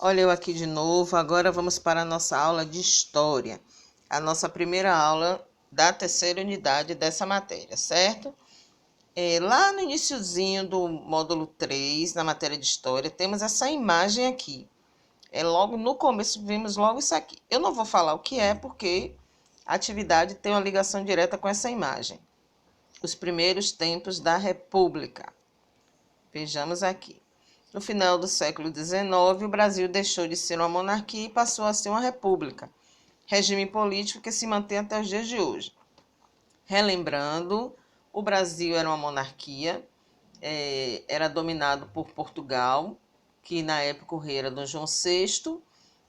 Olha eu aqui de novo. Agora vamos para a nossa aula de História. A nossa primeira aula da terceira unidade dessa matéria, certo? Lá no iniciozinho do módulo 3, na matéria de História, temos essa imagem aqui. Logo no começo vimos logo isso aqui. Eu não vou falar o que é, porque a atividade tem uma ligação direta com essa imagem. Os primeiros tempos da República. Vejamos aqui. No final do século XIX, o Brasil deixou de ser uma monarquia e passou a ser uma república, regime político que se mantém até os dias de hoje. Relembrando, o Brasil era uma monarquia, era dominado por Portugal, que na época o rei era Dom João VI.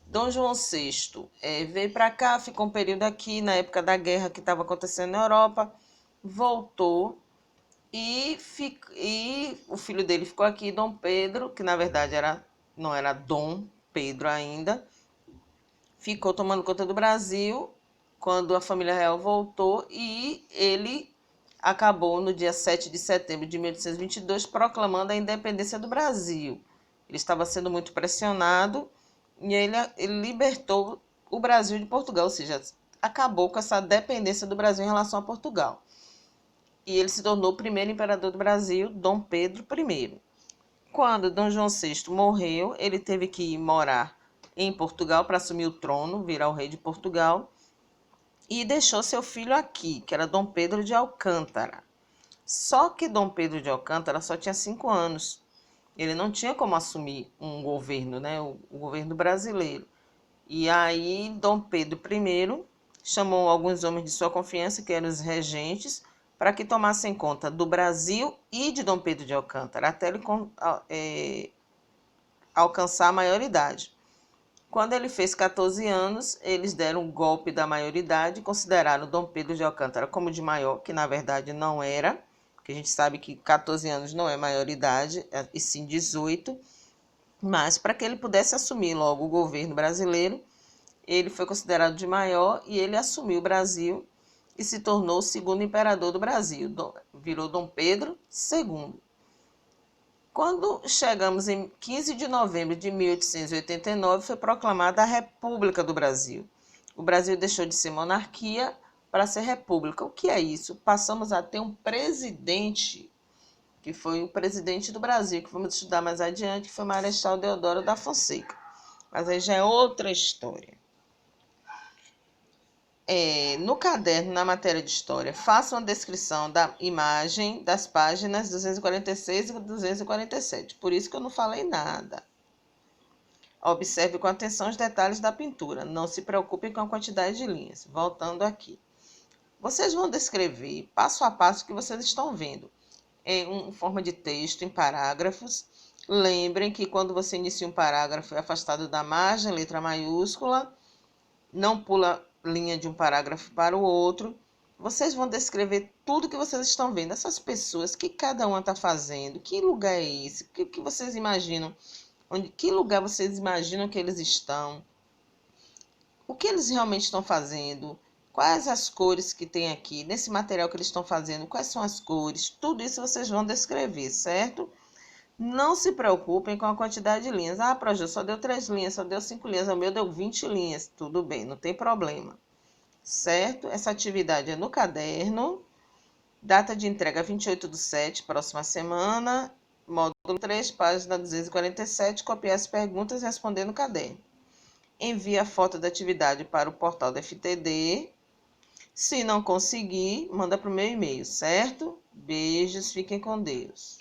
Dom João VI veio para cá, ficou um período aqui, na época da guerra que estava acontecendo na Europa, voltou. E o filho dele ficou aqui, Dom Pedro, que na verdade não era Dom Pedro ainda, ficou tomando conta do Brasil quando a família real voltou e ele acabou no dia 7 de setembro de 1822 proclamando a independência do Brasil. Ele estava sendo muito pressionado e ele libertou o Brasil de Portugal, ou seja, acabou com essa dependência do Brasil em relação a Portugal. E ele se tornou o primeiro imperador do Brasil, Dom Pedro I. Quando Dom João VI morreu, ele teve que ir morar em Portugal para assumir o trono, virar o rei de Portugal, e deixou seu filho aqui, que era Dom Pedro de Alcântara. Só que Dom Pedro de Alcântara só tinha 5 anos. Ele não tinha como assumir um governo, né, o governo brasileiro. E aí Dom Pedro I chamou alguns homens de sua confiança, que eram os regentes, para que tomassem conta do Brasil e de Dom Pedro de Alcântara, até ele alcançar a maioridade. Quando ele fez 14 anos, eles deram um golpe da maioridade e consideraram Dom Pedro de Alcântara como de maior, que na verdade não era, porque a gente sabe que 14 anos não é maioridade, e sim 18, mas para que ele pudesse assumir logo o governo brasileiro, ele foi considerado de maior e ele assumiu o Brasil e se tornou o segundo imperador do Brasil, virou Dom Pedro II. Quando chegamos em 15 de novembro de 1889, foi proclamada a República do Brasil. O Brasil deixou de ser monarquia para ser república. O que é isso? Passamos a ter um presidente, que foi o presidente do Brasil, que vamos estudar mais adiante, que foi Marechal Deodoro da Fonseca. Mas aí já é outra história. No caderno, na matéria de História, faça uma descrição da imagem das páginas 246 e 247. Por isso que eu não falei nada. Observe com atenção os detalhes da pintura. Não se preocupem com a quantidade de linhas. Voltando aqui. Vocês vão descrever passo a passo o que vocês estão vendo. Em forma de texto, em parágrafos. Lembrem que quando você inicia um parágrafo é afastado da margem, letra maiúscula. Não pula linha de um parágrafo para o outro. Vocês vão descrever tudo que vocês estão vendo, essas pessoas, que cada uma está fazendo, que lugar é esse, que vocês imaginam, que lugar vocês imaginam que eles estão, o que eles realmente estão fazendo, quais as cores que tem aqui, nesse material que eles estão fazendo, quais são as cores, tudo isso vocês vão descrever, certo? Não se preocupem com a quantidade de linhas. Ah, Projo, só deu 3 linhas, só deu 5 linhas. O meu deu 20 linhas. Tudo bem, não tem problema. Certo? Essa atividade é no caderno. Data de entrega 28/7, próxima semana. Módulo 3, página 247. Copiar as perguntas e responder no caderno. Envie a foto da atividade para o portal da FTD. Se não conseguir, manda para o meu e-mail, certo? Beijos, fiquem com Deus.